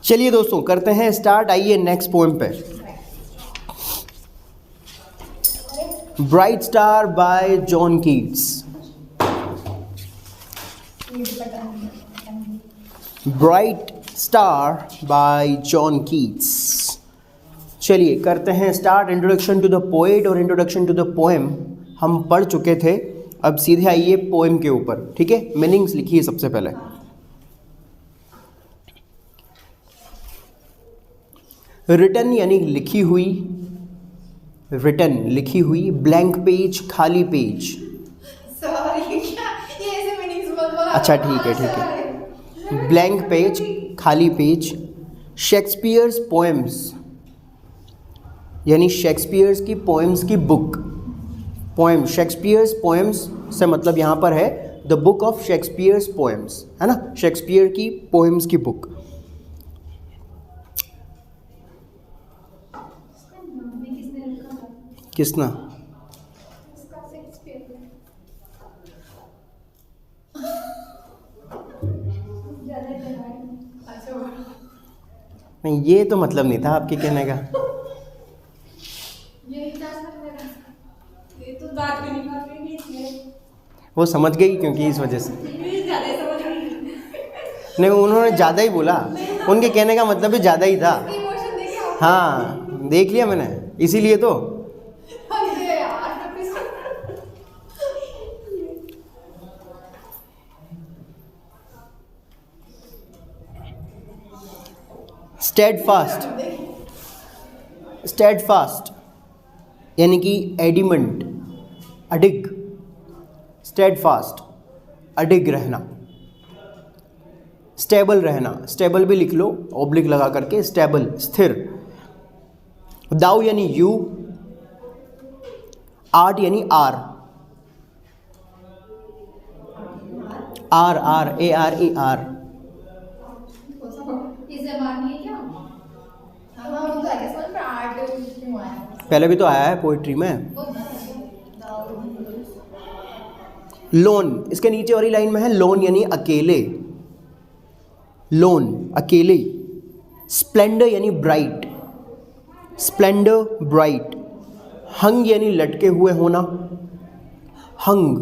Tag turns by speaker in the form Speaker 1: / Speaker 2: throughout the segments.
Speaker 1: चलिए दोस्तों करते हैं स्टार्ट। आइए नेक्स्ट पोएम पे। Bright star by John Keats. Bright star by John Keats. चलिए करते हैं start. Introduction to the poet और इंट्रोडक्शन टू द पोएम हम पढ़ चुके थे। अब सीधे आइए पोएम के ऊपर, ठीक है। मीनिंग्स लिखिए सबसे पहले। रिटन यानी लिखी हुई, रिटन लिखी हुई। ब्लैंक पेज खाली पेज।
Speaker 2: सॉरी क्या ये ऐसे मीनिंग्स बोल।
Speaker 1: अच्छा ठीक है। ब्लैंक पेज खाली पेज। शेक्सपियर्स पोएम्स यानी शेक्सपियर्स की पोएम्स की बुक। पोएम शेक्सपियर्स पोएम्स से मतलब यहाँ पर है the book of Shakespeare's poems, है ना, शेक्सपियर की पोएम्स की बुक। किसना? नहीं, ये तो मतलब नहीं था आपके कहने का।
Speaker 2: ये तो बात भी नहीं कर रही इसमें।
Speaker 1: वो समझ गई क्योंकि इस वजह से। नहीं, उन्होंने ज़्यादा ही बोला। उनके कहने का मतलब भी ज़्यादा ही था। हाँ देख लिया मैंने, इसीलिए तो। स्टेडफास्ट, स्टेडफास्ट यानी कि एडिमेंट, अडिग। स्टेडफास्ट अडिग रहना, स्टेबल रहना। स्टेबल भी लिख लो ऑब्लिक लगा करके, स्टेबल स्थिर। दाउ यानी यू। आर्ट यानी are, are are a are a are. पहले भी तो आया है पोइट्री में। लोन, इसके नीचे वाली लाइन में है लोन यानी अकेले, लोन अकेले। स्प्लेंडर यानी ब्राइट, स्प्लेंडर ब्राइट। हंग यानी लटके हुए होना, हंग।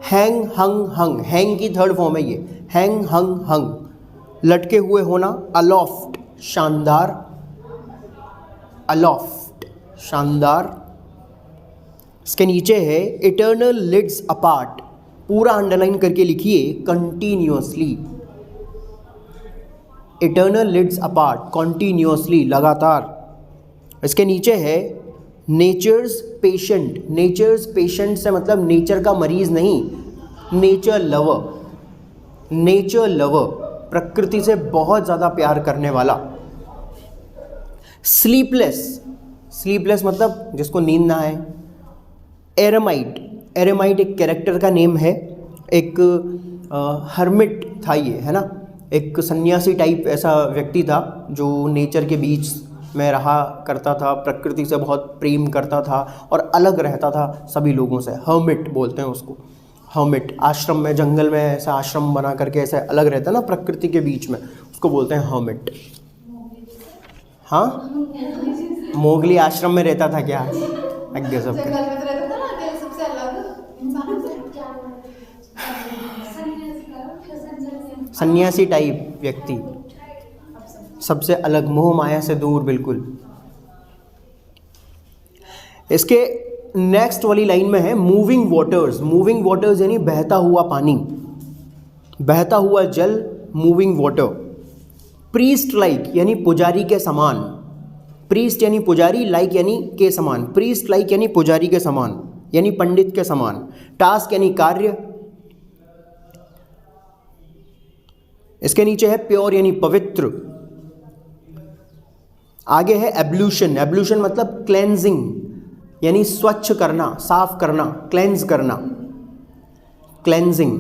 Speaker 1: हैंग हंग हंग, हैंग की थर्ड फॉर्म है ये, हैंग हंग हंग, लटके हुए होना। अलोफ्ट शानदार, अलोफ्ट शानदार। इसके नीचे है इटर्नल लिड्स अपार्ट, पूरा अंडरलाइन करके लिखिए कंटिन्यूअसली। इटर्नल लिड्स अपार्ट, कॉन्टीन्यूअसली लगातार। इसके नीचे है नेचर्स पेशेंट। नेचर्स पेशेंट से मतलब नेचर का मरीज नहीं, नेचर लवर, नेचर लवर, प्रकृति से बहुत ज़्यादा प्यार करने वाला। स्लीपलेस, स्लीपलेस मतलब जिसको नींद ना आए। एरेमाइट, एरेमाइट एक कैरेक्टर का नेम है, एक हर्मिट था ये, है ना, एक सन्यासी टाइप ऐसा व्यक्ति था जो नेचर के बीच में रहा करता था, प्रकृति से बहुत प्रेम करता था और अलग रहता था सभी लोगों से। हर्मिट बोलते हैं उसको, हर्मिट। आश्रम में, जंगल में ऐसा आश्रम बना करके ऐसे अलग रहता है ना प्रकृति के बीच में, उसको बोलते हैं हर्मिट। हाँ, मोगली आश्रम में रहता था क्या? आज्ञा सब सन्यासी टाइप व्यक्ति, सबसे अलग, मोह माया से दूर बिल्कुल। इसके नेक्स्ट वाली लाइन में है मूविंग वाटर्स। मूविंग वाटर्स यानी बहता हुआ पानी, बहता हुआ जल, मूविंग वाटर। प्रीस्ट लाइक यानी पुजारी के समान। प्रीस्ट यानी पुजारी, लाइक यानी के समान। प्रीस्ट लाइक यानी पुजारी के समान, यानी पंडित के समान। टास्क यानी कार्य। इसके नीचे है प्योर यानी पवित्र। आगे है एब्ल्यूशन। एब्ल्यूशन मतलब क्लेंजिंग यानी स्वच्छ करना, साफ करना, क्लेंज करना, क्लेंजिंग,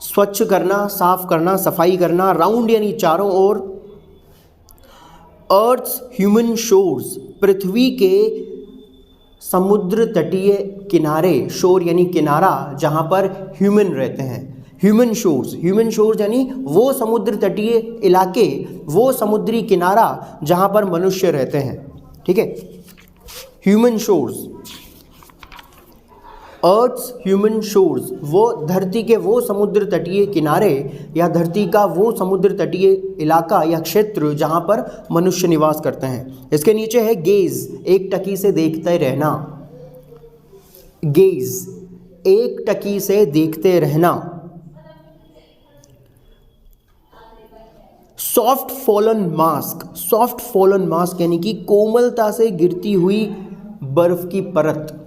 Speaker 1: स्वच्छ करना, साफ करना, सफाई करना। राउंड यानी चारों ओर। अर्थ्स ह्यूमन शोर्स, पृथ्वी के समुद्र तटीय किनारे। शोर यानी किनारा, जहाँ पर ह्यूमन रहते हैं। ह्यूमन शोर्स यानी वो समुद्र तटीय इलाके, वो समुद्री किनारा जहाँ पर मनुष्य रहते हैं, ठीक है। Human shores, earth's human shores, वो धरती के वो समुद्र तटीय किनारे या धरती का वो समुद्र तटीय इलाका या क्षेत्र जहाँ पर मनुष्य निवास करते हैं। इसके नीचे है गेज, एक टकी से देखते रहना। गेज, एक टकी से देखते रहना। सॉफ्ट फॉलन मास्क यानी कि कोमलता से गिरती हुई बर्फ की परत,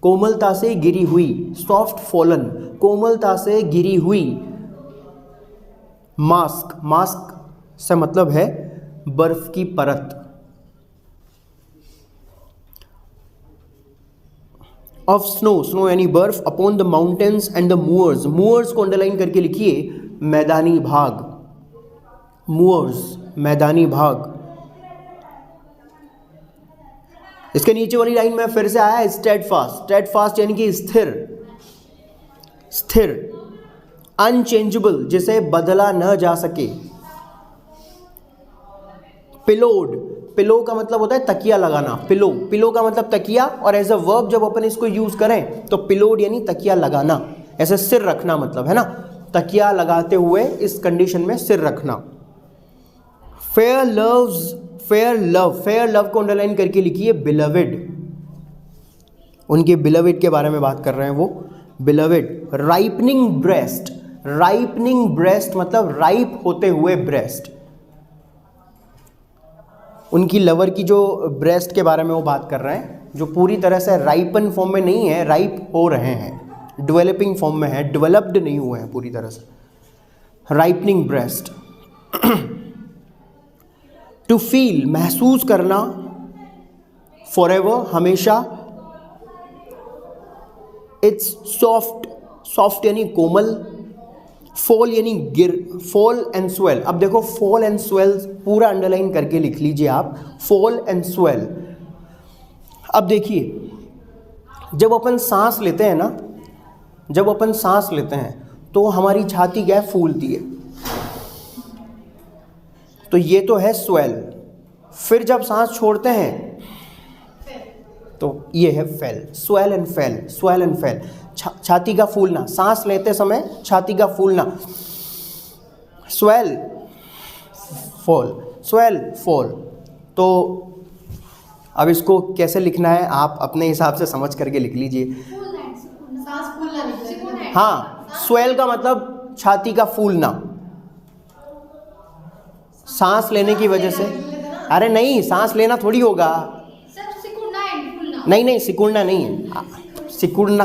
Speaker 1: कोमलता से गिरी हुई, सॉफ्ट फॉलन, कोमलता से गिरी हुई। मास्क से मतलब है बर्फ की परत। ऑफ स्नो यानी बर्फ, upon the mountains and the moors को अंडरलाइन करके लिखिए, मैदानी भाग, मूअर्स मैदानी भाग। इसके नीचे वाली लाइन में फिर से आया स्टेडफास्ट यानी कि स्थिर, अनचेंजेबल जिसे बदला न जा सके। पिलो का मतलब होता है तकिया लगाना, पिलो का मतलब तकिया, और एज अ वर्ब जब अपन इसको यूज करें तो पिलोड यानी तकिया लगाना, ऐसे सिर रखना मतलब है ना, तकिया लगाते हुए इस कंडीशन में सिर रखना। फेयर लव को अंडरलाइन करके लिखिए बिलवेड, उनके बिलवेड के बारे में बात कर रहे हैं वो, बिलवेड। राइपनिंग ब्रेस्ट मतलब राइप होते हुए ब्रेस्ट, उनकी लवर की जो ब्रेस्ट के बारे में वो बात कर रहे हैं, जो पूरी तरह से राइपन फॉर्म में नहीं है, राइप हो रहे हैं, डेवलपिंग फॉर्म में है, डेवलप्ड नहीं हुए हैं पूरी तरह से। Ripening breast. टू फील महसूस करना, फॉरएवर हमेशा। इट्स सॉफ्ट यानी कोमल, फॉल यानी गिर, फॉल एंड स्वेल। अब देखो फॉल एंड स्वेल पूरा अंडरलाइन करके लिख लीजिए आप, फॉल एंड स्वेल। अब देखिए जब अपन सांस लेते हैं ना, जब अपन सांस लेते हैं तो हमारी छाती क्या है, फूलती है, तो ये तो है स्वेल। फिर जब सांस छोड़ते हैं तो ये है फेल, स्वेल एंड फेल। छाती का फूलना, सांस लेते समय छाती का फूलना, स्वेल फॉल। तो अब इसको कैसे लिखना है आप अपने हिसाब से समझ करके लिख लीजिए।
Speaker 2: सांस फूलना नहीं,
Speaker 1: हाँ, स्वेल का मतलब छाती का फूलना, सांस लेने की वजह से। अरे नहीं, सांस लेना थोड़ी होगा, नहीं सिकुड़ना नहीं है, सिकुड़ना।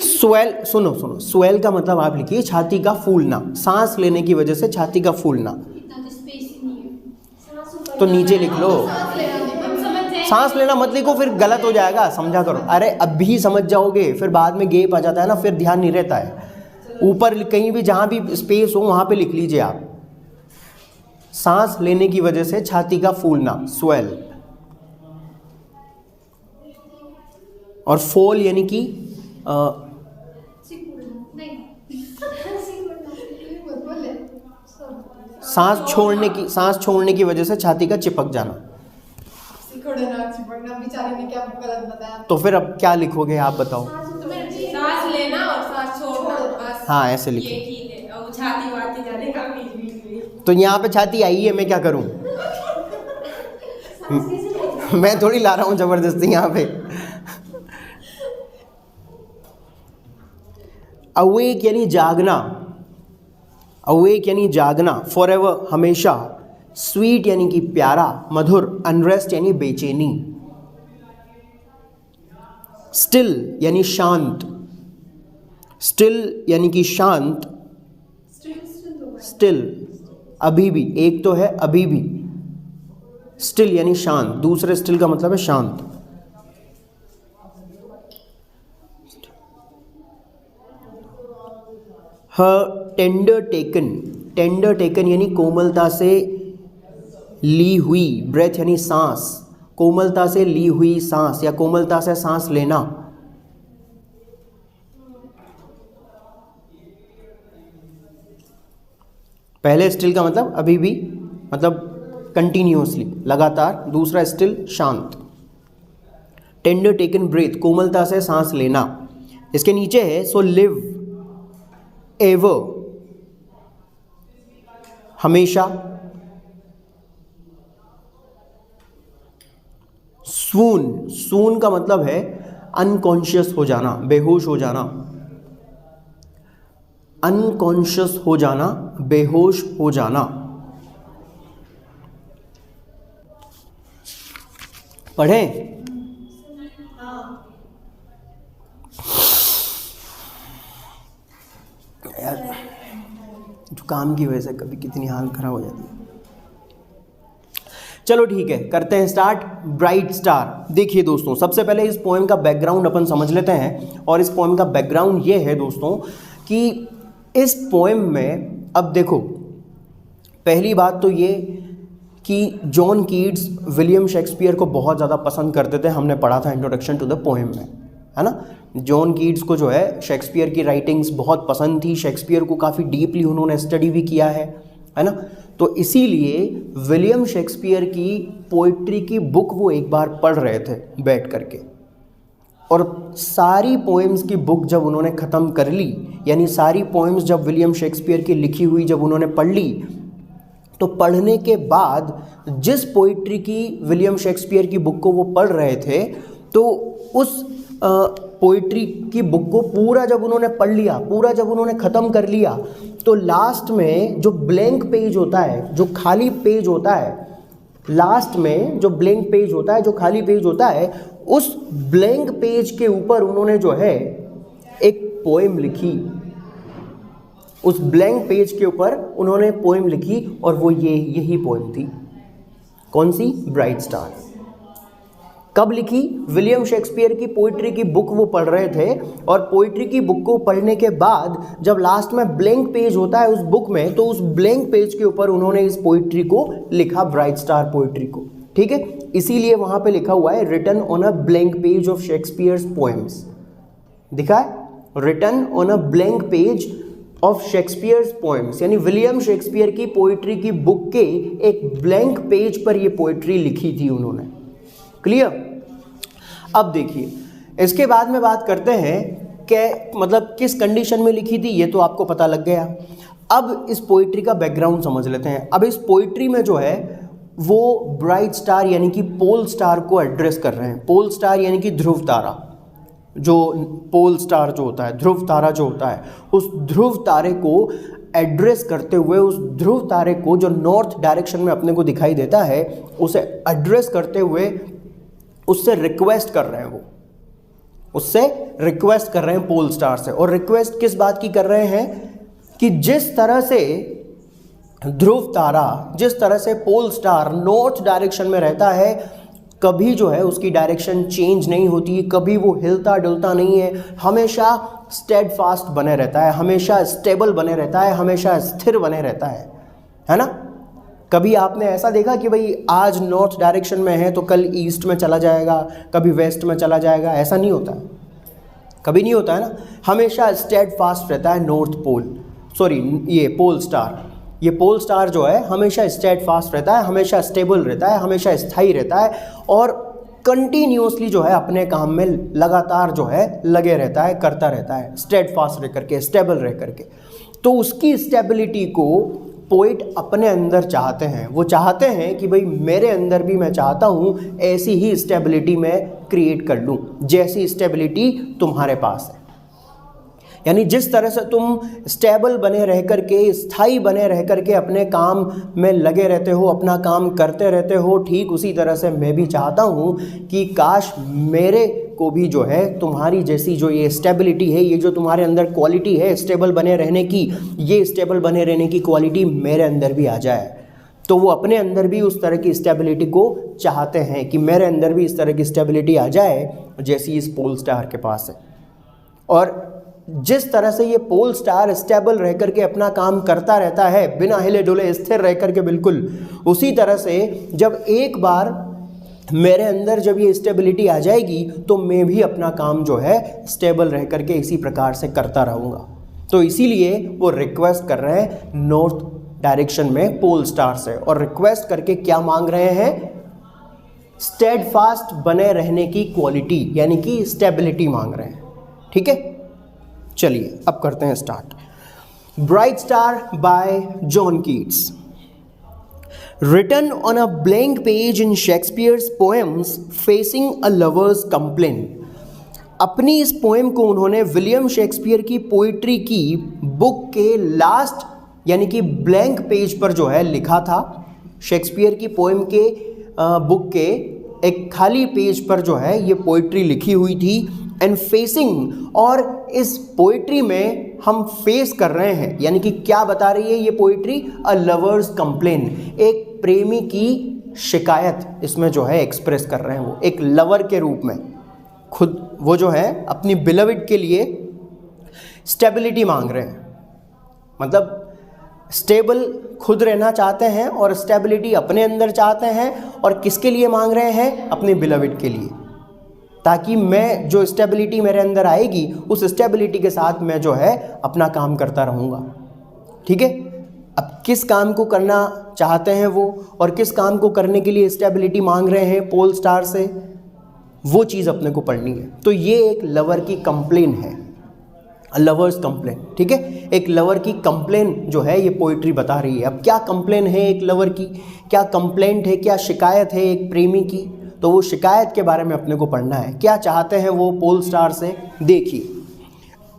Speaker 1: स्वेल, सुनो, स्वेल का मतलब आप लिखिए छाती का फूलना, सांस लेने की वजह से छाती का फूलना। तो नीचे लिख लो, सांस लेना मत लिखो, फिर गलत हो जाएगा, समझा करो। अरे अभी समझ जाओगे, फिर बाद में गैप आ जाता है ना, फिर ध्यान नहीं रहता है। ऊपर कहीं भी जहाँ भी स्पेस हो वहाँ पे लिख लीजिए आप, सांस लेने की वजह से छाती का फूलना, स्वेल। और फॉल यानी कि सांस छोड़ने की वजह से छाती का चिपक जाना।
Speaker 2: चिपकना, बेचारे ने क्या गलत बताया।
Speaker 1: तो फिर अब क्या लिखोगे आप बताओ।
Speaker 2: सांस लेना और सांस छोड़ना, बस।
Speaker 1: हाँ ऐसे लिखो,
Speaker 2: ये ठीक है। और छाती वाती जाने का बीच में।
Speaker 1: तो यहाँ पे छाती आई है, मैं क्या करूँ? मैं थोड़ी ला रहा हूँ जबरदस्ती यहाँ पे। अवेक यानी जागना, फॉरएवर हमेशा। स्वीट यानी कि प्यारा, मधुर। अनरेस्ट यानी बेचैनी। स्टिल यानी शांत, स्टिल अभी भी, एक तो है अभी भी, स्टिल यानी शांत, दूसरे स्टिल का मतलब है शांत। टेंडर टेकन यानी कोमलता से ली हुई, ब्रेथ यानी सांस, कोमलता से ली हुई सांस या कोमलता से सांस लेना। पहले स्टिल का मतलब अभी भी, मतलब कंटिन्यूअसली, लगातार। दूसरा स्टिल शांत। टेंडर टेकन ब्रेथ, कोमलता से सांस लेना। इसके नीचे है सो लिव, एवर, हमेशा। सून, सून का मतलब है अनकॉन्शियस हो जाना, बेहोश हो जाना। अनकॉन्शियस हो जाना, बेहोश हो जाना। पढ़ें? यार जुकाम की वजह से कभी कितनी हालत खराब हो जाती है। चलो ठीक है, करते हैं स्टार्ट। Bright star. देखिए दोस्तों, सबसे पहले इस पोएम का बैकग्राउंड अपन समझ लेते हैं। और इस पोएम का बैकग्राउंड ये है दोस्तों कि इस पोएम में, अब देखो, पहली बात तो ये कि जॉन कीट्स विलियम शेक्सपियर को बहुत ज़्यादा पसंद करते थे। हमने पढ़ा था इंट्रोडक्शन टू द पोएम में, है ना। जॉन कीट्स को जो है शेक्सपियर की राइटिंग्स बहुत पसंद थी। शेक्सपियर को काफ़ी डीपली उन्होंने स्टडी भी किया है ना। तो इसीलिए विलियम शेक्सपियर की पोइट्री की बुक वो एक बार पढ़ रहे थे बैठ करके, और सारी पोएम्स की बुक जब उन्होंने ख़त्म कर ली, यानी सारी पोएम्स जब विलियम शेक्सपियर की लिखी हुई जब उन्होंने पढ़ ली, तो पढ़ने के बाद जिस पोइट्री की विलियम शेक्सपियर की बुक को वो पढ़ रहे थे, तो उस पोइट्री की बुक को पूरा जब उन्होंने पढ़ लिया, पूरा जब उन्होंने ख़त्म कर लिया, तो लास्ट में जो ब्लैंक पेज होता है, जो खाली पेज होता है, लास्ट में जो ब्लैंक पेज होता है, जो खाली पेज होता है, उस ब्लैंक पेज के ऊपर उन्होंने जो है एक पोएम लिखी। उस ब्लैंक पेज के ऊपर उन्होंने पोएम लिखी, और वो यही पोएम थी। कौन सी? Bright star. कब लिखी? विलियम शेक्सपियर की पोइट्री की बुक वो पढ़ रहे थे, और पोइट्री की बुक को पढ़ने के बाद जब लास्ट में ब्लैंक पेज होता है उस बुक में, तो उस ब्लैंक पेज के ऊपर उन्होंने इस पोइट्री को लिखा, ब्राइट स्टार पोइट्री को। ठीक है, इसीलिए वहां पे लिखा हुआ है written on a blank page of Shakespeare's poems. दिखा है, written on a blank page of Shakespeare's poems, यानी विलियम शेक्सपियर की पोइट्री की बुक के एक ब्लैंक पेज पर ये पोइट्री लिखी थी उन्होंने। क्लियर? अब देखिए, इसके बाद में बात करते हैं कि मतलब किस कंडीशन में लिखी थी, ये तो आपको पता लग गया। अब इस पोइट्री का बैकग्राउंड समझ लेते हैं। अब इस पोइट्री में जो है वो ब्राइट स्टार यानी कि पोल स्टार को एड्रेस कर रहे हैं। पोल स्टार यानी कि ध्रुव तारा, जो पोल स्टार जो होता है, ध्रुव तारा जो होता है, उस ध्रुव तारे को एड्रेस करते हुए, उस ध्रुव तारे को जो नॉर्थ डायरेक्शन में अपने को दिखाई देता है, उसे एड्रेस करते हुए उससे रिक्वेस्ट कर रहे हैं। वो उससे रिक्वेस्ट कर रहे हैं पोल स्टार से। और रिक्वेस्ट किस बात की कर रहे हैं कि जिस तरह से ध्रुव तारा, जिस तरह से पोल स्टार नॉर्थ डायरेक्शन में रहता है, कभी जो है उसकी डायरेक्शन चेंज नहीं होती, कभी वो हिलता डुलता नहीं है, हमेशा स्टेडफास्ट बने रहता है, हमेशा स्टेबल बने रहता है, हमेशा स्थिर बने रहता है ना। कभी आपने ऐसा देखा कि भाई आज नॉर्थ डायरेक्शन में है तो कल ईस्ट में चला जाएगा, कभी वेस्ट में चला जाएगा? ऐसा नहीं होता है, कभी नहीं होता है ना। हमेशा स्टेडफास्ट रहता है नॉर्थ पोल, सॉरी ये पोल स्टार। ये पोल स्टार जो है हमेशा स्टेडफास्ट रहता है, हमेशा स्टेबल रहता है, हमेशा स्थायी रहता है, और कंटिन्यूसली जो है अपने काम में लगातार जो है लगे रहता है, करता रहता है, स्टेडफास्ट रह करके, स्टेबल रह करके। तो उसकी स्टेबिलिटी को पोइट अपने अंदर चाहते हैं। वो चाहते हैं कि भाई मेरे अंदर भी मैं चाहता हूँ ऐसी ही स्टेबिलिटी मैं क्रिएट कर लूँ जैसी स्टेबिलिटी तुम्हारे पास है। यानी जिस तरह से तुम स्टेबल बने रह करके, स्थायी बने रह करके अपने काम में लगे रहते हो, अपना काम करते रहते हो, ठीक उसी तरह से मैं भी चाहता हूँ कि काश मेरे को भी जो है तुम्हारी जैसी जो ये स्टेबिलिटी है, ये जो तुम्हारे अंदर क्वालिटी है स्टेबल बने रहने की, ये स्टेबल बने रहने की क्वालिटी मेरे अंदर भी आ जाए। तो वो अपने अंदर भी उस तरह की स्टेबिलिटी को चाहते हैं कि मेरे अंदर भी इस तरह की स्टेबिलिटी आ जाए जैसी इस पोल स्टार के पास है। और जिस तरह से ये पोल स्टार स्टेबल रह करके अपना काम करता रहता है, बिना हिले डुले स्थिर रह करके, बिल्कुल उसी तरह से जब एक बार मेरे अंदर जब ये स्टेबिलिटी आ जाएगी तो मैं भी अपना काम जो है स्टेबल रह करके इसी प्रकार से करता रहूँगा। तो इसीलिए वो रिक्वेस्ट कर रहे हैं नॉर्थ डायरेक्शन में पोल स्टार से, और रिक्वेस्ट करके क्या मांग रहे हैं? स्टेडफास्ट बने रहने की क्वालिटी यानी कि स्टेबिलिटी मांग रहे हैं। ठीक है, चलिए अब करते हैं start. Bright star by John Keats, written on a blank page in Shakespeare's poems facing a lover's complaint। अपनी इस पोएम को उन्होंने विलियम शेक्सपियर की पोइट्री की बुक के लास्ट यानी कि ब्लैंक पेज पर जो है लिखा था। शेक्सपियर की पोएम के बुक के एक खाली पेज पर जो है ये पोइट्री लिखी हुई थी। एंड फेसिंग, और इस पोइट्री में हम फेस कर रहे हैं यानी कि क्या बता रही है ये पोइट्री? अ लवर्स कंप्लेन, एक प्रेमी की शिकायत इसमें जो है एक्सप्रेस कर रहे हैं। वो एक लवर के रूप में खुद वो जो है अपनी बिलविड के लिए स्टेबिलिटी मांग रहे हैं, मतलब स्टेबल खुद रहना चाहते हैं और स्टेबिलिटी अपने अंदर चाहते हैं। और किसके लिए मांग रहे हैं? अपने बिलविड के लिए, ताकि मैं जो स्टेबिलिटी मेरे अंदर आएगी उस स्टेबिलिटी के साथ मैं जो है अपना काम करता रहूँगा। ठीक है, अब किस काम को करना चाहते हैं वो और किस काम को करने के लिए स्टेबिलिटी मांग रहे हैं पोल स्टार से, वो चीज़ अपने को पढ़नी है। तो ये एक लवर की कंप्लेन है, लवर्स कंप्लेन। ठीक है, एक लवर की कंप्लेन जो है ये पोइट्री बता रही है। अब क्या कंप्लेन है एक लवर की, क्या कंप्लेंट है, क्या शिकायत है एक प्रेमी की? तो वो शिकायत के बारे में अपने को पढ़ना है। क्या चाहते हैं वो पोल स्टार से? देखिए,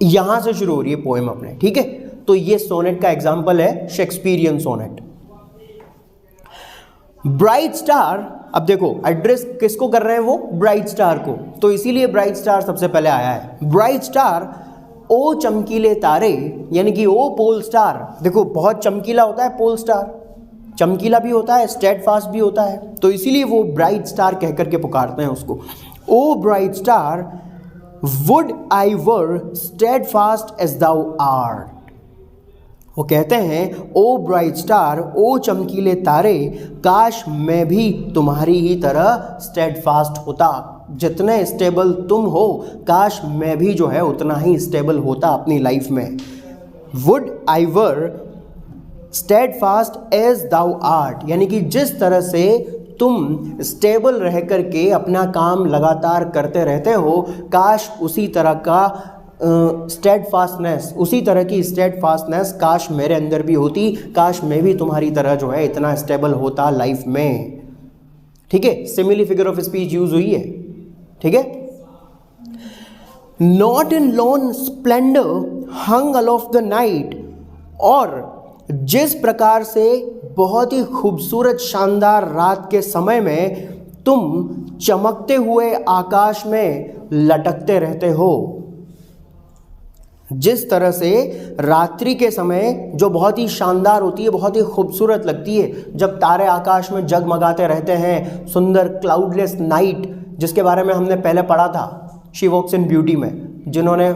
Speaker 1: यहाँ से शुरू हो रही है पोएम अपने। ठीक है, तो ये सोनेट का एग्जाम्पल है, शेक्सपियरियन सोनेट। ब्राइट स्टार, अब देखो एड्रेस किसको कर रहे हैं वो? ब्राइट स्टार को, तो इसीलिए ब्राइट स्टार सबसे पहले आया है। ब्राइट स्टार, ओ चमकीले तारे, यानी कि ओ पोल स्टार। देखो बहुत चमकीला होता है पोल स्टार, चमकीला भी होता है, स्टेडफास्ट भी होता है, तो इसीलिए वो ब्राइट स्टार कह करके पुकारते हैं उसको। O bright star, would I were steadfast as thou art. वो कहते हैं ओ ब्राइट स्टार, ओ चमकीले तारे, काश मैं भी तुम्हारी ही तरह स्टेडफास्ट होता। जितने स्टेबल तुम हो, काश मैं भी जो है उतना ही स्टेबल होता अपनी लाइफ में। Would I were steadfast as thou art, यानी कि जिस तरह से तुम स्टेबल रह करके अपना काम लगातार करते रहते हो, काश उसी तरह का स्टेडफास्टनेस, उसी तरह की स्टेडफास्टनेस काश मेरे अंदर भी होती। काश मैं भी तुम्हारी तरह जो है इतना स्टेबल होता लाइफ में। ठीक है, simile figure of speech use हुई है। ठीक है, not in lone splendour hung aloft the night, और जिस प्रकार से बहुत ही खूबसूरत शानदार रात के समय में तुम चमकते हुए आकाश में लटकते रहते हो। जिस तरह से रात्रि के समय जो बहुत ही शानदार होती है, बहुत ही खूबसूरत लगती है, जब तारे आकाश में जगमगाते रहते हैं, सुंदर क्लाउडलेस नाइट, जिसके बारे में हमने पहले पढ़ा था शी वॉक्स इन ब्यूटी में, जिन्होंने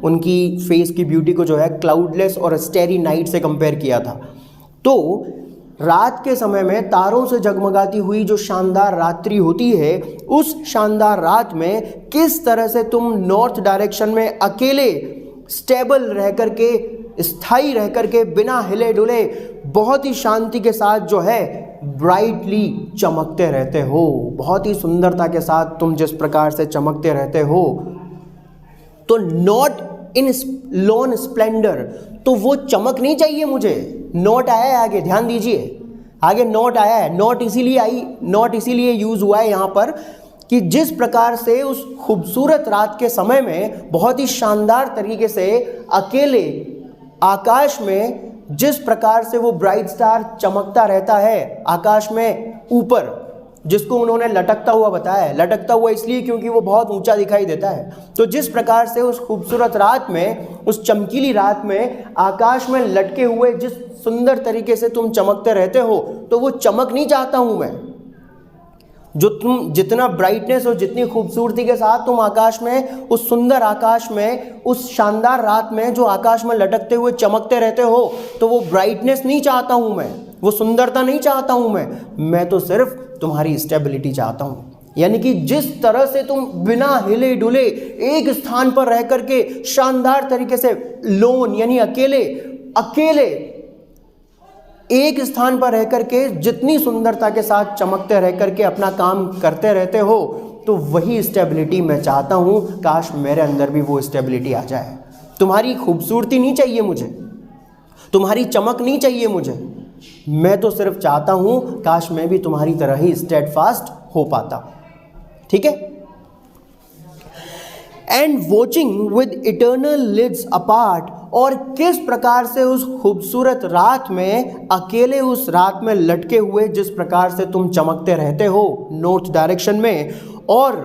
Speaker 1: उनकी फेस की ब्यूटी को जो है क्लाउडलेस और स्टेरी नाइट से कंपेयर किया था। तो रात के समय में तारों से जगमगाती हुई जो शानदार रात्रि होती है, उस शानदार रात में किस तरह से तुम नॉर्थ डायरेक्शन में अकेले स्टेबल रह करके, स्थायी रह करके, बिना हिले डुले, बहुत ही शांति के साथ जो है ब्राइटली चमकते रहते हो। बहुत ही सुंदरता के साथ तुम जिस प्रकार से चमकते रहते हो, तो नॉट इन लॉन स्प्लेंडर, तो वो चमक नहीं चाहिए मुझे। नॉट आया है आगे, ध्यान दीजिए, आगे नॉट आया है। नॉट इसीलिए यूज हुआ है यहाँ पर कि जिस प्रकार से उस खूबसूरत रात के समय में बहुत ही शानदार तरीके से अकेले आकाश में जिस प्रकार से वो ब्राइट स्टार चमकता रहता है आकाश में ऊपर, जिसको उन्होंने लटकता हुआ बताया है। लटकता हुआ इसलिए क्योंकि वो बहुत ऊंचा दिखाई देता है। तो जिस प्रकार से उस खूबसूरत रात में, उस चमकीली रात में आकाश में लटके हुए जिस सुंदर तरीके से तुम चमकते रहते हो, तो वो चमक नहीं चाहता हूं मैं। जो तुम जितना ब्राइटनेस और जितनी खूबसूरती के साथ तुम आकाश में, उस सुंदर आकाश में, उस शानदार रात में जो आकाश में लटकते हुए चमकते रहते हो, तो वो ब्राइटनेस नहीं चाहता हूं मैं, वो सुंदरता नहीं चाहता हूं मैं तो सिर्फ तुम्हारी स्टेबिलिटी चाहता हूं। यानी कि जिस तरह से तुम बिना हिले डुले एक स्थान पर रह करके शानदार तरीके से लोन यानी अकेले एक स्थान पर रह करके जितनी सुंदरता के साथ चमकते रह करके अपना काम करते रहते हो, तो वही स्टेबिलिटी मैं चाहता हूँ। काश मेरे अंदर भी वो स्टेबिलिटी आ जाए। तुम्हारी खूबसूरती नहीं चाहिए मुझे, तुम्हारी चमक नहीं चाहिए मुझे, मैं तो सिर्फ चाहता हूँ काश मैं भी तुम्हारी तरह ही स्टेडफास्ट हो पाता। ठीक है। And watching with eternal lids apart, और किस प्रकार से उस खूबसूरत रात में अकेले उस रात में लटके हुए जिस प्रकार से तुम चमकते रहते हो नॉर्थ डायरेक्शन में, और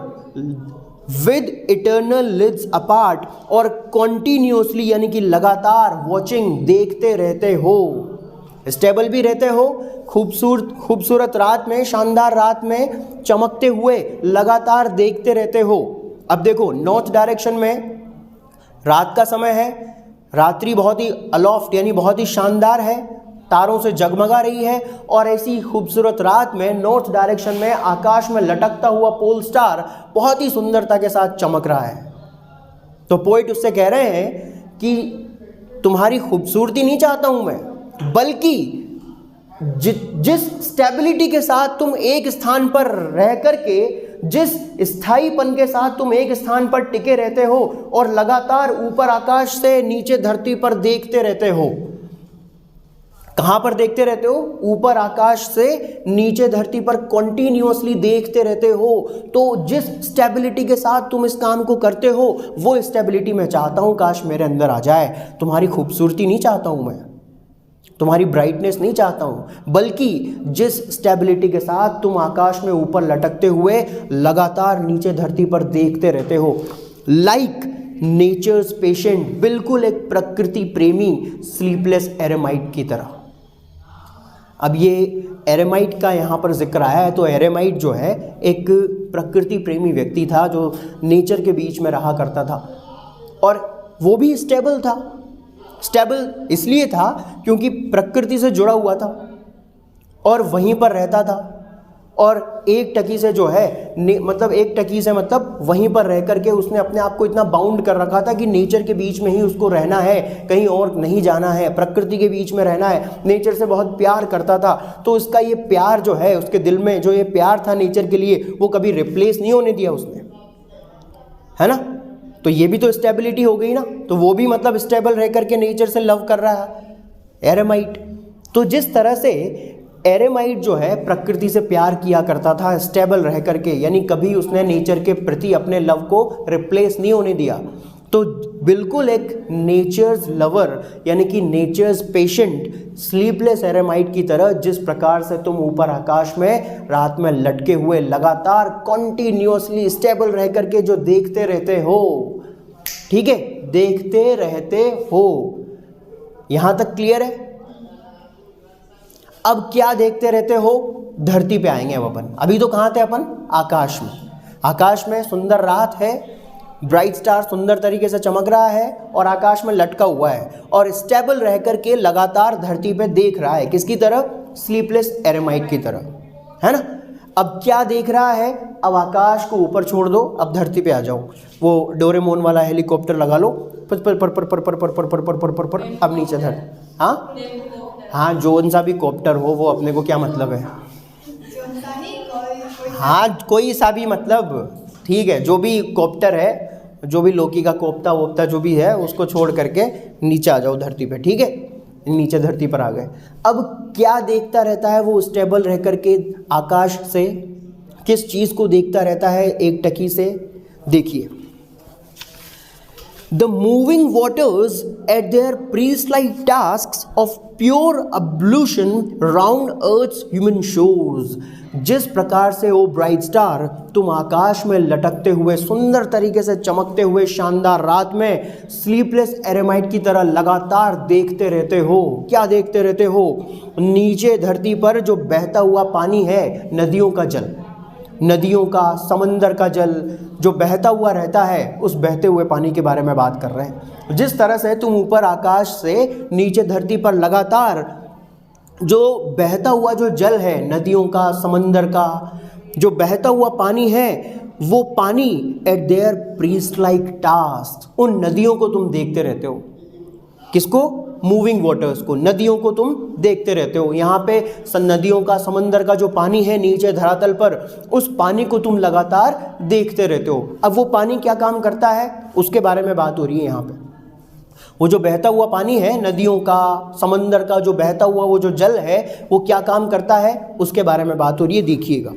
Speaker 1: विद इटर्नल लिड्स अपार्ट, और कॉन्टिन्यूसली यानी कि लगातार वॉचिंग देखते रहते हो, स्टेबल भी रहते हो, खूबसूरत रात में, शानदार रात में चमकते हुए लगातार देखते रहते हो। अब देखो नॉर्थ डायरेक्शन में रात का समय है, रात्रि बहुत ही अलोफ्ट यानी बहुत ही शानदार है, तारों से जगमगा रही है, और ऐसी खूबसूरत रात में नॉर्थ डायरेक्शन में आकाश में लटकता हुआ पोल स्टार बहुत ही सुंदरता के साथ चमक रहा है। तो पोइट उससे कह रहे हैं कि तुम्हारी खूबसूरती नहीं चाहता हूं मैं, बल्कि जिस स्टेबिलिटी के साथ तुम एक स्थान पर रह करके, जिस स्थायीपन के साथ तुम एक स्थान पर टिके रहते हो और लगातार ऊपर आकाश से नीचे धरती पर देखते रहते हो। कहां पर देखते रहते हो? ऊपर आकाश से नीचे धरती पर कॉन्टिन्यूअसली देखते रहते हो। तो जिस स्टेबिलिटी के साथ तुम इस काम को करते हो, वो स्टेबिलिटी मैं चाहता हूं काश मेरे अंदर आ जाए। तुम्हारी खूबसूरती नहीं चाहता हूं मैं, तुम्हारी ब्राइटनेस नहीं चाहता हूं, बल्कि जिस स्टेबिलिटी के साथ तुम आकाश में ऊपर लटकते हुए लगातार नीचे धरती पर देखते रहते हो, लाइक नेचर्स पेशेंट, बिल्कुल एक प्रकृति प्रेमी स्लीपलेस एरेमाइट की तरह। अब ये एरेमाइट का यहाँ पर जिक्र आया है, तो एरेमाइट जो है एक प्रकृति प्रेमी व्यक्ति था जो नेचर के बीच में रहा करता था, और वो भी स्टेबल था। स्टेबल इसलिए था क्योंकि प्रकृति से जुड़ा हुआ था और वहीं पर रहता था, और एक टकी से जो है मतलब एक टकी से मतलब वहीं पर रह करके उसने अपने आप को इतना बाउंड कर रखा था कि नेचर के बीच में ही उसको रहना है, कहीं और नहीं जाना है, प्रकृति के बीच में रहना है। नेचर से बहुत प्यार करता था, तो उसका ये प्यार जो है, उसके दिल में जो ये प्यार था नेचर के लिए, वो कभी रिप्लेस नहीं होने दिया उसने, है ना। तो ये भी तो स्टेबिलिटी हो गई ना। तो वो भी मतलब स्टेबल रह करके नेचर से लव कर रहा है एरेमाइट। तो जिस तरह से एरेमाइट जो है प्रकृति से प्यार किया करता था स्टेबल रह करके, यानी कभी उसने नेचर के प्रति अपने लव को रिप्लेस नहीं होने दिया, तो बिल्कुल एक नेचर्स लवर यानी कि नेचर्स पेशेंट स्लीपलेस एरेमाइट की तरह, जिस प्रकार से तुम ऊपर आकाश में रात में लटके हुए लगातार कॉन्टिन्यूअसली स्टेबल रह करके जो देखते रहते हो, ठीक है, देखते रहते हो। यहां तक क्लियर है? अब क्या देखते रहते हो? धरती पे आएंगे अब अपन। अभी तो कहां थे अपन? आकाश में। आकाश में सुंदर रात है, ब्राइट स्टार सुंदर तरीके से चमक रहा है और आकाश में लटका हुआ है और स्टेबल रह करके लगातार धरती पे देख रहा है। किसकी तरह? स्लीपलेस एरेमाइट की तरह, है ना। अब क्या देख रहा है? अब आकाश को ऊपर छोड़ दो, अब धरती पे आ जाओ। वो डोरेमोन वाला हेलीकॉप्टर लगा लो, पर पर पर पर पर पर पर पर पर पर पर पर अब नीचे धर। हाँ हाँ, जोन सा भी कॉप्टर हो, वो अपने को क्या मतलब है। हाँ, कोई सा भी मतलब, ठीक है, जो भी कॉप्टर है, जो भी लोकी का कोप्ता वोप्ता जो भी है, उसको छोड़ करके नीचे आ जाओ धरती पे, ठीक है। नीचे धरती पर आ गए। अब क्या देखता रहता है वो स्टेबल रह करके आकाश से? किस चीज़ को देखता रहता है एक टकी से? देखिए, The moving waters at their priest-like tasks of pure ablution round Earth's human shores. जिस प्रकार से वो ब्राइट स्टार तुम आकाश में लटकते हुए सुंदर तरीके से चमकते हुए शानदार रात में स्लीपलेस एरेमाइट की तरह लगातार देखते रहते हो। क्या देखते रहते हो? नीचे धरती पर जो बहता हुआ पानी है, नदियों का जल, नदियों का, समंदर का जल जो बहता हुआ रहता है, उस बहते हुए पानी के बारे में बात कर रहे हैं। जिस तरह से तुम ऊपर आकाश से नीचे धरती पर लगातार जो बहता हुआ जो जल है, नदियों का, समंदर का, जो बहता हुआ पानी है, वो पानी eight there priest like task, उन नदियों को तुम देखते रहते हो। किसको? मूविंग वाटर्स को, नदियों को तुम देखते रहते हो। यहाँ पे नदियों का, समंदर का जो पानी है नीचे धरातल पर, उस पानी को तुम लगातार देखते रहते हो। अब वो पानी क्या काम करता है उसके बारे में बात हो रही है यहाँ पे। वो जो बहता हुआ पानी है, नदियों का, समंदर का जो बहता हुआ वो जो जल है, वो क्या काम करता है उसके बारे में बात हो रही है। देखिएगा,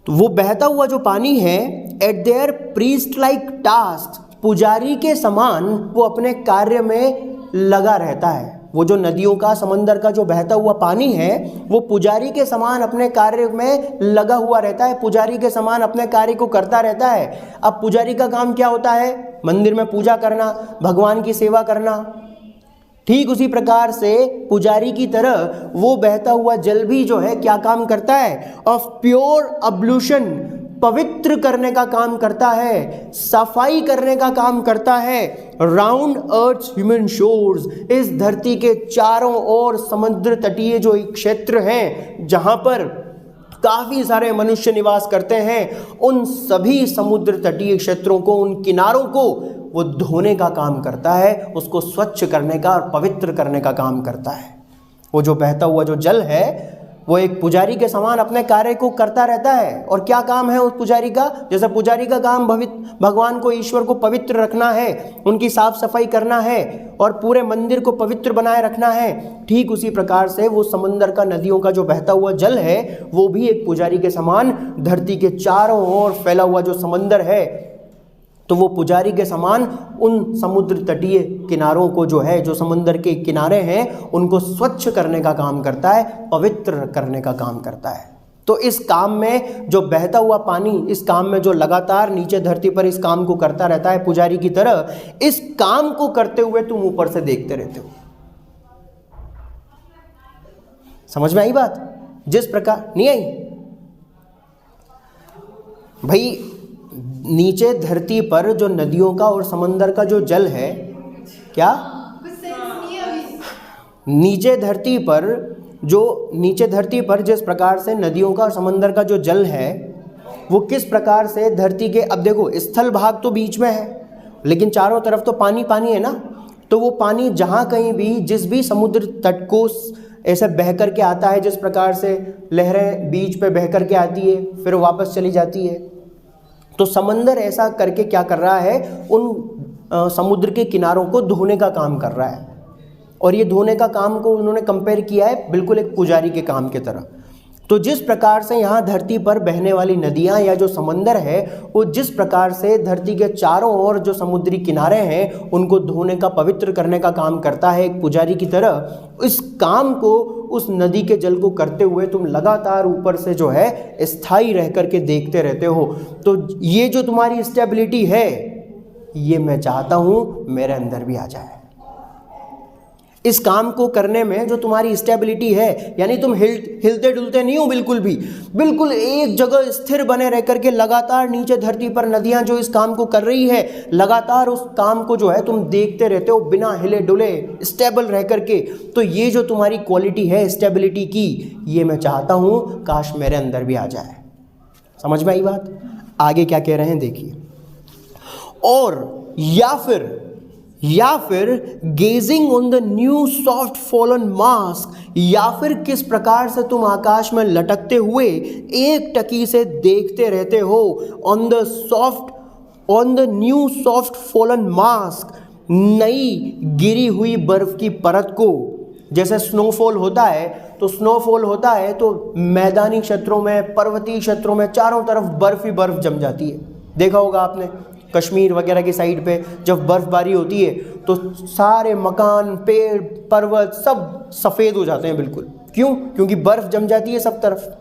Speaker 1: तो वो बहता हुआ जो पानी है, eight there priest like task, पुजारी के समान वो अपने कार्य में लगा रहता है। वो जो नदियों का, समंदर का जो बहता हुआ पानी है, वो पुजारी के समान अपने कार्य में लगा हुआ रहता है, पुजारी के समान अपने कार्य को करता रहता है। अब पुजारी का काम क्या होता है? मंदिर में पूजा करना, भगवान की सेवा करना। ठीक उसी प्रकार से पुजारी की तरह वो बहता हुआ जल भी जो है क्या काम करता है? ऑफ प्योर अब्लूशन, पवित्र करने का काम करता है, सफाई करने का काम करता है। राउंड अर्थ ह्यूमन शोर्स, इस धरती के चारों ओर समुद्र तटीय जो क्षेत्र हैं जहां पर काफी सारे मनुष्य निवास करते हैं, उन सभी समुद्र तटीय क्षेत्रों को, उन किनारों को वो धोने का काम करता है, उसको स्वच्छ करने का और पवित्र करने का काम करता है। वो जो बहता हुआ जो जल है, वो एक पुजारी के समान अपने कार्य को करता रहता है। और क्या काम है उस पुजारी का? जैसे पुजारी का काम भगवान को, ईश्वर को पवित्र रखना है, उनकी साफ सफाई करना है और पूरे मंदिर को पवित्र बनाए रखना है, ठीक उसी प्रकार से वो समंदर का, नदियों का जो बहता हुआ जल है, वो भी एक पुजारी के समान धरती के चारों ओर फैला हुआ जो समंदर है, तो वो पुजारी के समान उन समुद्र तटीय किनारों को जो है, जो समंदर के किनारे हैं, उनको स्वच्छ करने का काम करता है, पवित्र करने का काम करता है। तो इस काम में जो बहता हुआ पानी, इस काम में जो लगातार नीचे धरती पर इस काम को करता रहता है पुजारी की तरह, इस काम को करते हुए तुम ऊपर से देखते रहते हो। समझ में आई बात? जिस प्रकार, नहीं आई भाई? नीचे धरती पर जो नदियों का और समंदर का जो जल है, क्या
Speaker 2: कुछ सेंस नहीं है अभी।
Speaker 1: नीचे धरती पर जिस प्रकार से नदियों का और समंदर का जो जल है, वो किस प्रकार से धरती के, अब देखो स्थल भाग तो बीच में है, लेकिन चारों तरफ तो पानी पानी है ना। तो वो पानी जहाँ कहीं भी, जिस भी समुद्र तट को ऐसे बह कर के आता है, जिस प्रकार से लहरें बीच पे बह कर के आती है फिर वापस चली जाती है, तो समंदर ऐसा करके क्या कर रहा है? उन समुद्र के किनारों को धोने का काम कर रहा है। और ये धोने का काम को उन्होंने कंपेयर किया है बिल्कुल एक पुजारी के काम की तरह। तो जिस प्रकार से यहाँ धरती पर बहने वाली नदियाँ या जो समंदर है, वो जिस प्रकार से धरती के चारों ओर जो समुद्री किनारे हैं उनको धोने का, पवित्र करने का काम करता है एक पुजारी की तरह, इस काम को, उस नदी के जल को करते हुए तुम लगातार ऊपर से जो है स्थायी रह करके देखते रहते हो। तो ये जो तुम्हारी स्टेबिलिटी है, ये मैं चाहता हूँ मेरे अंदर भी आ जाए। इस काम को करने में जो तुम्हारी स्टेबिलिटी है, यानी तुम हिलते डुलते नहीं हो बिल्कुल भी, बिल्कुल एक जगह स्थिर बने रह करके लगातार नीचे धरती पर नदियां जो इस काम को कर रही है, लगातार उस काम को जो है तुम देखते रहते हो बिना हिले डुले, स्टेबल रह करके। तो ये जो तुम्हारी क्वालिटी है स्टेबिलिटी की, ये मैं चाहता हूँ काश मेरे अंदर भी आ जाए। समझ में आई बात? आगे क्या कह रहे हैं देखिए। और या फिर gazing on the new soft fallen mask, या फिर किस प्रकार से तुम आकाश में लटकते हुए एक टकी से देखते रहते हो on the new soft fallen mask, नई गिरी हुई बर्फ की परत को। जैसे स्नोफॉल होता है, तो स्नोफॉल होता है तो मैदानी क्षेत्रों में, पर्वतीय क्षेत्रों में चारों तरफ बर्फ ही बर्फ जम जाती है। देखा होगा आपने कश्मीर वगैरह की साइड पे जब बर्फबारी होती है तो सारे मकान, पेड़, पर्वत सब सफ़ेद हो जाते हैं बिल्कुल। क्यों? क्योंकि बर्फ़ जम जाती है सब तरफ।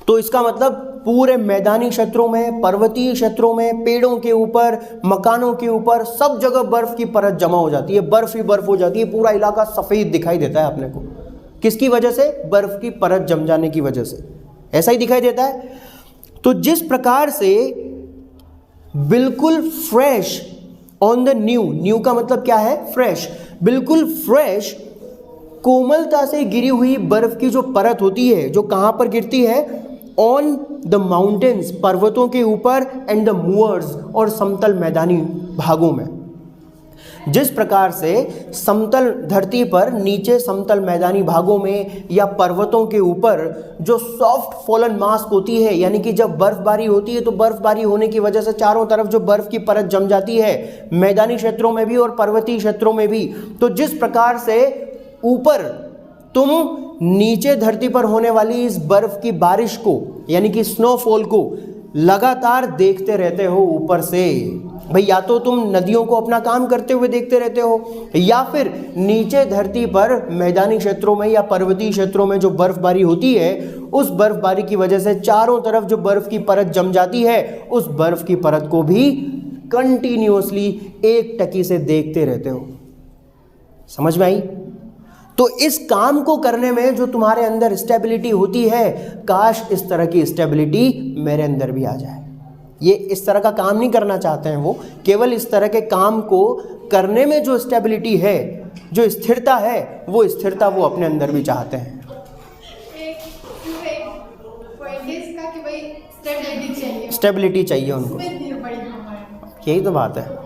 Speaker 1: तो इसका मतलब पूरे मैदानी क्षेत्रों में, पर्वतीय क्षेत्रों में, पेड़ों के ऊपर, मकानों के ऊपर सब जगह बर्फ़ की परत जमा हो जाती है, बर्फ़ ही बर्फ़ हो जाती है, पूरा इलाका सफ़ेद दिखाई देता है अपने को। किसकी वजह से? बर्फ़ की परत जम जाने की वजह से ऐसा ही दिखाई देता है। तो जिस प्रकार से बिल्कुल फ्रेश ऑन द न्यू का मतलब क्या है? फ्रेश, बिल्कुल फ्रेश, कोमलता से गिरी हुई बर्फ की जो परत होती है, जो कहाँ पर गिरती है? ऑन द माउंटेन्स, पर्वतों के ऊपर, एंड द मूअर्स, और समतल मैदानी भागों में। जिस प्रकार से समतल धरती पर नीचे समतल मैदानी भागों में या पर्वतों के ऊपर जो सॉफ्ट फॉलन मास्क होती है, यानी कि जब बर्फबारी होती है तो बर्फबारी होने की वजह से चारों तरफ जो बर्फ की परत जम जाती है, मैदानी क्षेत्रों में भी और पर्वतीय क्षेत्रों में भी, तो जिस प्रकार से ऊपर तुम नीचे धरती पर होने वाली इस बर्फ की बारिश को, यानी कि स्नोफॉल को लगातार देखते रहते हो ऊपर से। भाई या तो तुम नदियों को अपना काम करते हुए देखते रहते हो, या फिर नीचे धरती पर मैदानी क्षेत्रों में या पर्वतीय क्षेत्रों में जो बर्फबारी होती है, उस बर्फबारी की वजह से चारों तरफ जो बर्फ की परत जम जाती है, उस बर्फ की परत को भी कंटिन्यूअसली एक टकी से देखते रहते हो। समझ में आई? तो इस काम को करने में जो तुम्हारे अंदर स्टेबिलिटी होती है, काश इस तरह की स्टेबिलिटी मेरे अंदर भी आ जाए। ये इस तरह का काम नहीं करना चाहते हैं, वो केवल इस तरह के काम को करने में जो स्टेबिलिटी है, जो स्थिरता है, वो स्थिरता वो अपने अंदर भी चाहते हैं।
Speaker 2: स्टेबिलिटी चाहिए
Speaker 1: स्टेबिलिटी चाहिए उनको,
Speaker 2: उसमें नहीं पड़ी हमारे।
Speaker 1: यही तो बात है।